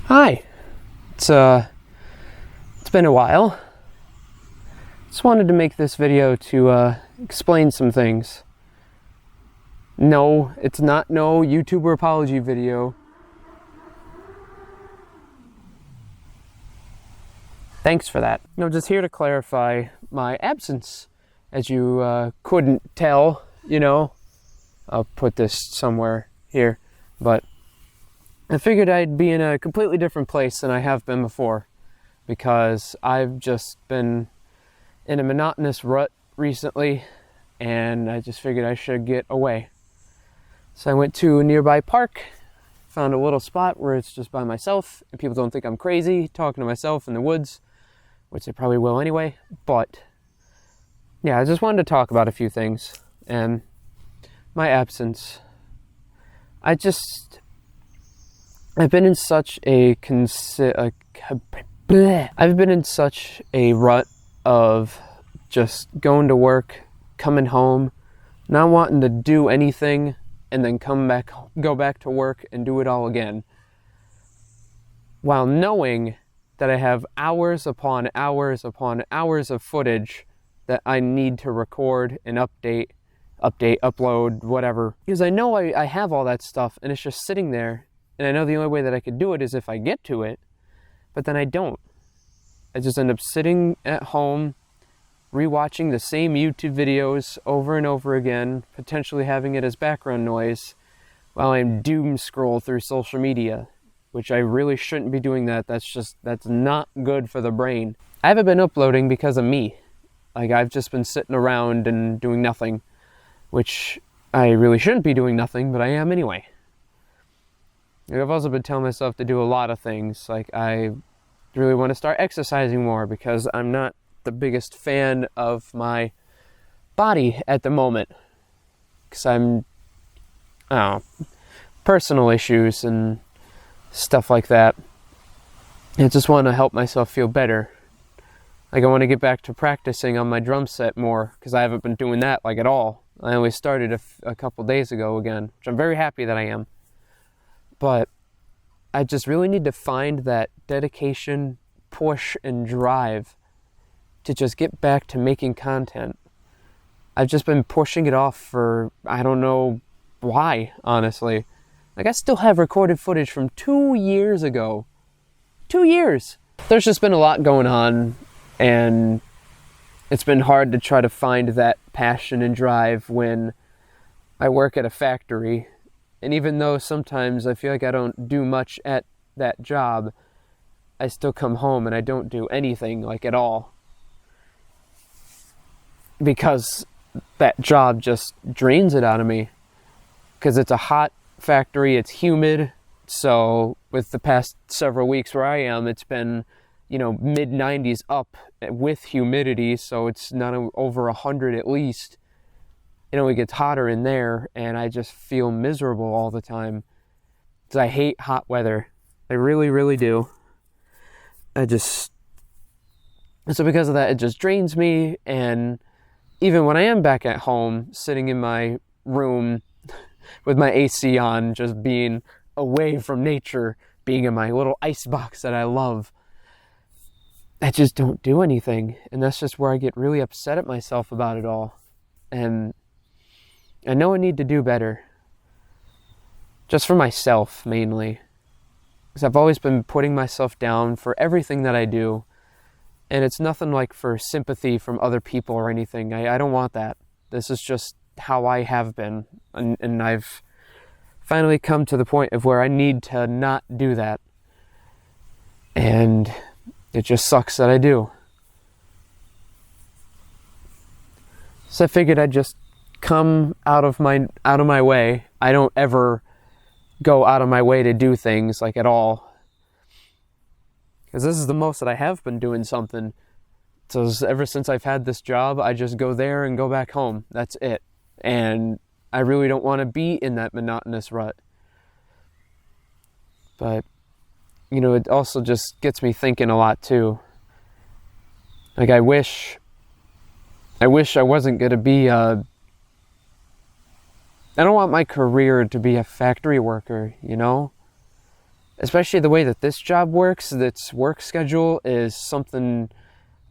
Hi. It's been a while. Just wanted to make this video to explain some things. No, it's not no YouTuber apology video. Thanks for that. No, just here to clarify my absence. As you couldn't tell, I'll put this somewhere here, but I figured I'd be in a completely different place than I have been before, because I've just been in a monotonous rut recently, and I just figured I should get away. So I went to a nearby park, found a little spot where it's just by myself, and people don't think I'm crazy talking to myself in the woods, which they probably will anyway, but yeah, I just wanted to talk about a few things, and my absence. I've been in such a rut of just going to work, coming home, not wanting to do anything, and then go back to work and do it all again, while knowing that I have hours upon hours upon hours of footage that I need to record and update, upload, whatever. Because I know I have all that stuff, and it's just sitting there, and I know the only way that I could do it is if I get to it, but then I don't. I just end up sitting at home, rewatching the same YouTube videos over and over again, potentially having it as background noise, while I'm doom scroll through social media, which I really shouldn't be doing that. That's not good for the brain. I haven't been uploading because of me. Like, I've just been sitting around and doing nothing, which I really shouldn't be doing nothing, but I am anyway. I've also been telling myself to do a lot of things. Like, I really want to start exercising more because I'm not the biggest fan of my body at the moment. Because personal issues and stuff like that. I just want to help myself feel better. Like, I want to get back to practicing on my drum set more, because I haven't been doing that at all. I only started a couple days ago again, which I'm very happy that I am. But I just really need to find that dedication, push, and drive to just get back to making content. I've just been pushing it off for, I don't know why, honestly. Like, I still have recorded footage from 2 years ago. 2 years! There's just been a lot going on, and it's been hard to try to find that passion and drive when I work at a factory. And even though sometimes I feel like I don't do much at that job, I still come home and I don't do anything, at all. Because that job just drains it out of me. Because it's a hot factory, it's humid. So with the past several weeks where I am, it's been, mid-90s up with humidity, so it's not over 100 at least. It gets hotter in there, and I just feel miserable all the time. Because I hate hot weather. I really, really do. So because of that, it just drains me, and even when I am back at home, sitting in my room with my AC on, just being away from nature, being in my little ice box that I love, I just don't do anything. And that's just where I get really upset at myself about it all. And I know I need to do better. Just for myself, mainly. Because I've always been putting myself down for everything that I do. And it's nothing like for sympathy from other people or anything. I don't want that. This is just how I have been. And I've finally come to the point of where I need to not do that. And it just sucks that I do. So I figured I'd just come out of my way. I don't ever go out of my way to do things at all, because this is the most that I have been doing something. So ever since I've had this job, I just go there and go back home. That's it. And I really don't want to be in that monotonous rut. But it also just gets me thinking a lot too. I wish I wasn't going to be I don't want my career to be a factory worker, especially the way that this job works, its work schedule is something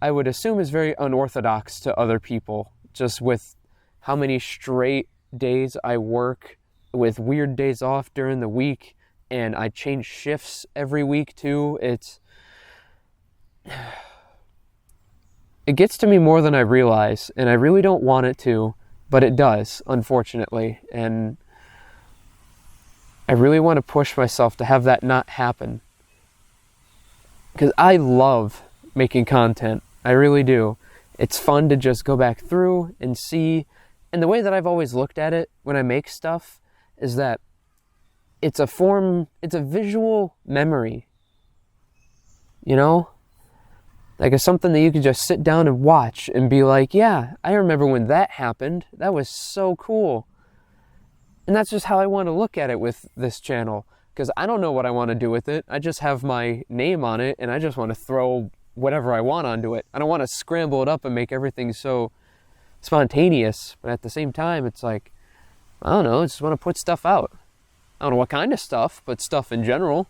I would assume is very unorthodox to other people, just with how many straight days I work with weird days off during the week, and I change shifts every week too. It gets to me more than I realize, and I really don't want it to, but it does, unfortunately. And I really want to push myself to have that not happen, because I love making content. I really do. It's fun to just go back through and see. And the way that I've always looked at it when I make stuff is that it's a visual memory. You know? Like it's something that you can just sit down and watch and be like, yeah, I remember when that happened. That was so cool. And that's just how I want to look at it with this channel, because I don't know what I want to do with it. I just have my name on it, and I just want to throw whatever I want onto it. I don't want to scramble it up and make everything so spontaneous, but at the same time, it's like, I don't know, I just want to put stuff out. I don't know what kind of stuff, but stuff in general.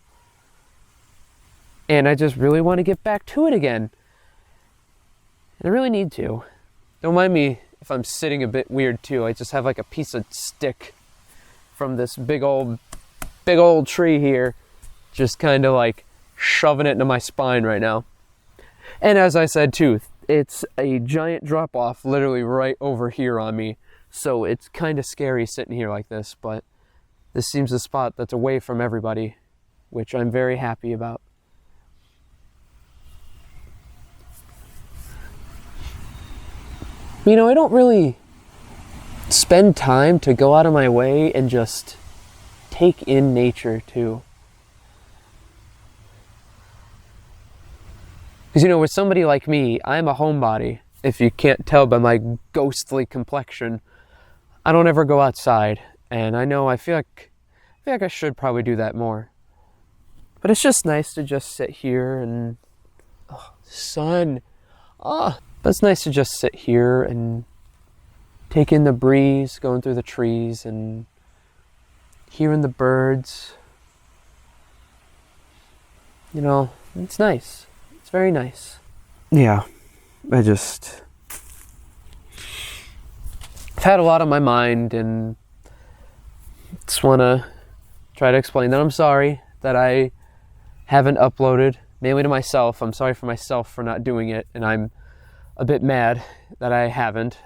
And I just really want to get back to it again. And I really need to. Don't mind me if I'm sitting a bit weird too. I just have like a piece of stick from this big old tree here, just kind of like shoving it into my spine right now. And as I said too, it's a giant drop off literally right over here on me. So it's kind of scary sitting here like this, but this seems a spot that's away from everybody, which I'm very happy about. You know, I don't really spend time to go out of my way and just take in nature too. Because, you know, with somebody like me, I'm a homebody. If you can't tell by my ghostly complexion, I don't ever go outside. And I feel like I should probably do that more. But it's just nice to just sit here and, sun. But it's nice to just sit here and take in the breeze going through the trees and hearing the birds. You know, it's nice. It's very nice. Yeah, I've had a lot on my mind, and just want to try to explain that I'm sorry that I haven't uploaded, mainly to myself. I'm sorry for myself for not doing it, and I'm a bit mad that I haven't,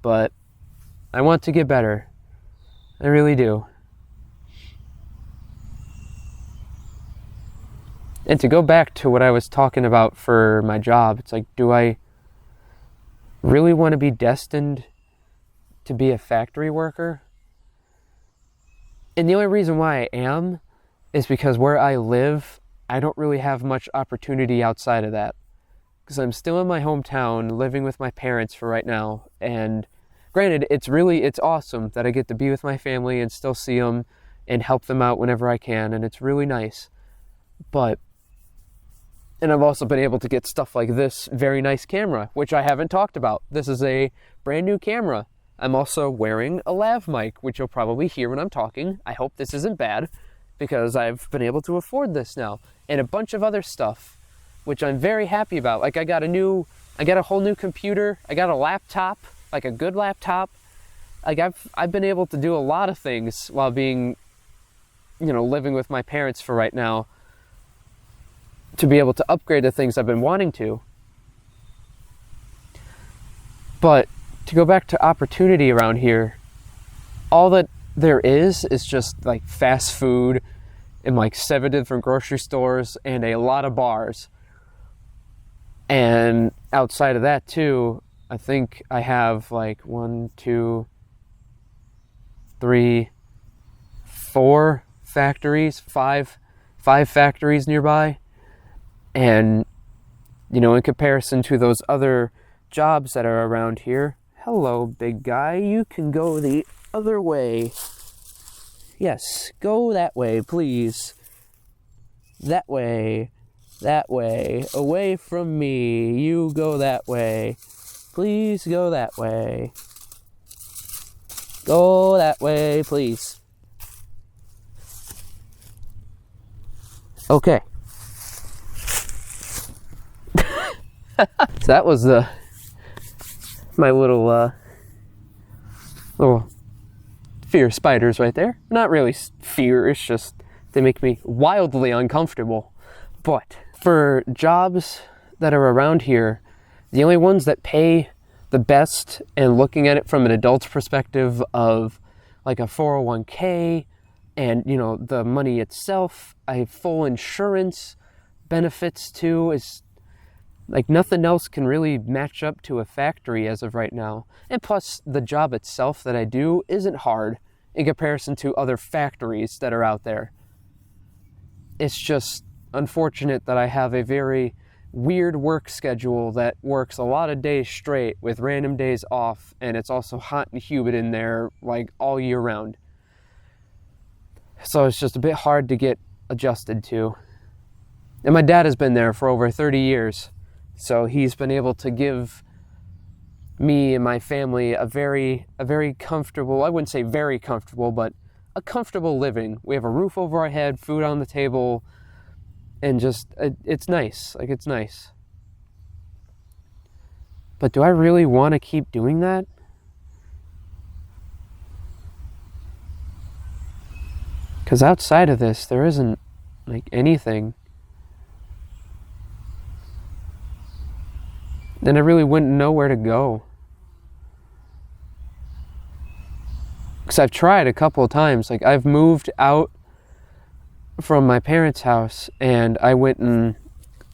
but I want to get better. I really do. And to go back to what I was talking about for my job, it's like, do I really want to be destined to be a factory worker? And the only reason why I am is because where I live, I don't really have much opportunity outside of that. Because I'm still in my hometown, living with my parents for right now. And granted, it's awesome that I get to be with my family and still see them and help them out whenever I can. And it's really nice. And I've also been able to get stuff like this very nice camera, which I haven't talked about. This is a brand new camera. I'm also wearing a lav mic, which you'll probably hear when I'm talking. I hope this isn't bad, because I've been able to afford this now. And a bunch of other stuff, which I'm very happy about. Like I got a whole new computer. I got a laptop, like a good laptop. Like I've been able to do a lot of things while being, living with my parents for right now, to be able to upgrade the things I've been wanting to. But to go back to opportunity around here, all that there is just like fast food and like 7 different grocery stores and a lot of bars. And outside of that too, I think I have like 1, 2, 3, 4 factories, five factories nearby. And, in comparison to those other jobs that are around here, hello, big guy, you can go the other way. Yes, go that way, please. That way, away from me. You go that way. Please go that way. Go that way, please. Okay. So that was my little fear spiders right there. Not really fear, it's just they make me wildly uncomfortable. But for jobs that are around here, the only ones that pay the best, and looking at it from an adult's perspective of like a 401k and, you know, the money itself, I have full insurance benefits too, is like nothing else can really match up to a factory as of right now. And plus, the job itself that I do isn't hard in comparison to other factories that are out there. It's just unfortunate that I have a very weird work schedule that works a lot of days straight with random days off, and it's also hot and humid in there like all year round. So it's just a bit hard to get adjusted to. And my dad has been there for over 30 years. So he's been able to give me and my family a very comfortable, I wouldn't say very comfortable, but a comfortable living. We have a roof over our head, food on the table, and just, it's nice. Like, it's nice. But do I really want to keep doing that? Because outside of this, there isn't, like, anything. Then I really wouldn't know where to go. Because I've tried a couple of times. Like, I've moved out from my parents' house, and I went and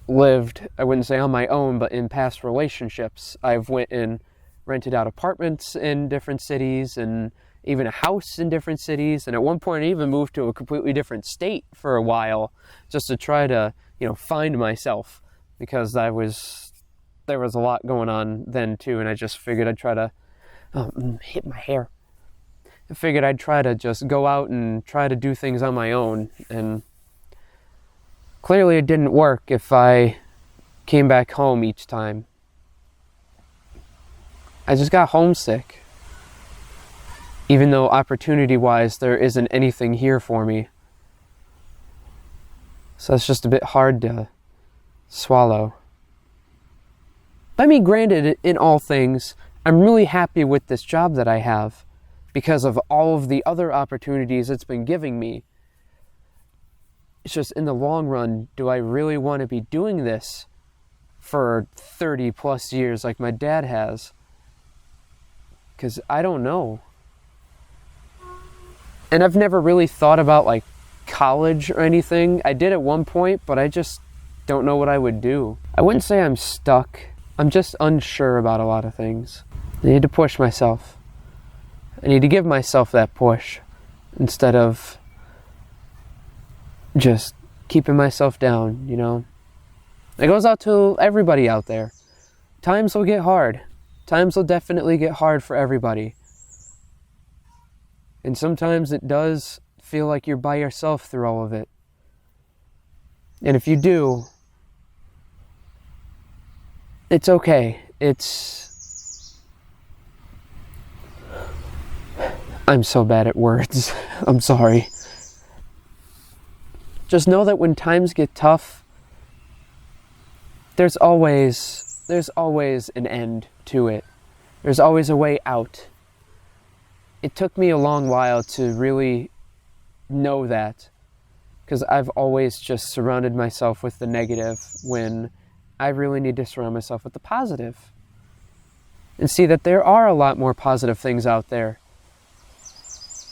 lived, I wouldn't say on my own, but in past relationships. I've went and rented out apartments in different cities, and even a house in different cities. And at one point I even moved to a completely different state for a while, just to try to, you know, find myself, because there was a lot going on then too, and I just figured I'd try to hit my hair. I figured I'd try to just go out and try to do things on my own, and clearly it didn't work if I came back home each time. I just got homesick, even though opportunity-wise there isn't anything here for me. So it's just a bit hard to swallow. I mean, granted, in all things, I'm really happy with this job that I have because of all of the other opportunities it's been giving me. It's just, in the long run, do I really want to be doing this for 30 plus years like my dad has? Because I don't know. And I've never really thought about like college or anything. I did at one point, but I just don't know what I would do. I wouldn't say I'm stuck. I'm just unsure about a lot of things. I need to push myself. I need to give myself that push instead of just keeping myself down, you know? It goes out to everybody out there. Times will get hard. Times will definitely get hard for everybody. And sometimes it does feel like you're by yourself through all of it. And if you do, it's okay. I'm so bad at words. I'm sorry. Just know that when times get tough, there's always an end to it. There's always a way out. It took me a long while to really know that, because I've always just surrounded myself with the negative when I really need to surround myself with the positive. And see that there are a lot more positive things out there,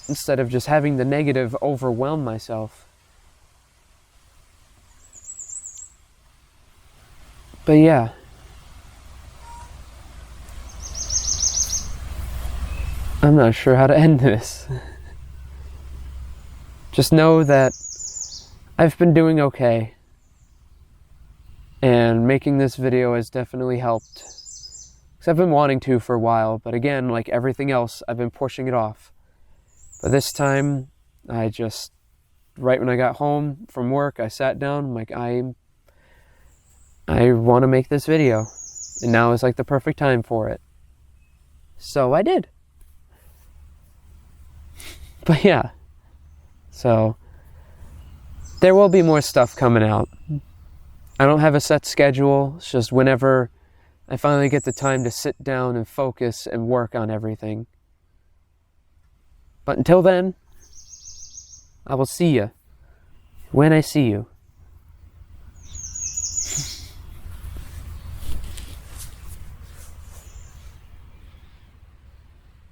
instead of just having the negative overwhelm myself. But yeah. I'm not sure how to end this. Just know that I've been doing okay. And making this video has definitely helped. Because I've been wanting to for a while, but again, like everything else, I've been pushing it off. But this time, right when I got home from work, I sat down, I'm like, I want to make this video. And now is like the perfect time for it. So I did. But yeah. So there will be more stuff coming out. I don't have a set schedule. It's just whenever I finally get the time to sit down and focus and work on everything. But until then, I will see you when I see you.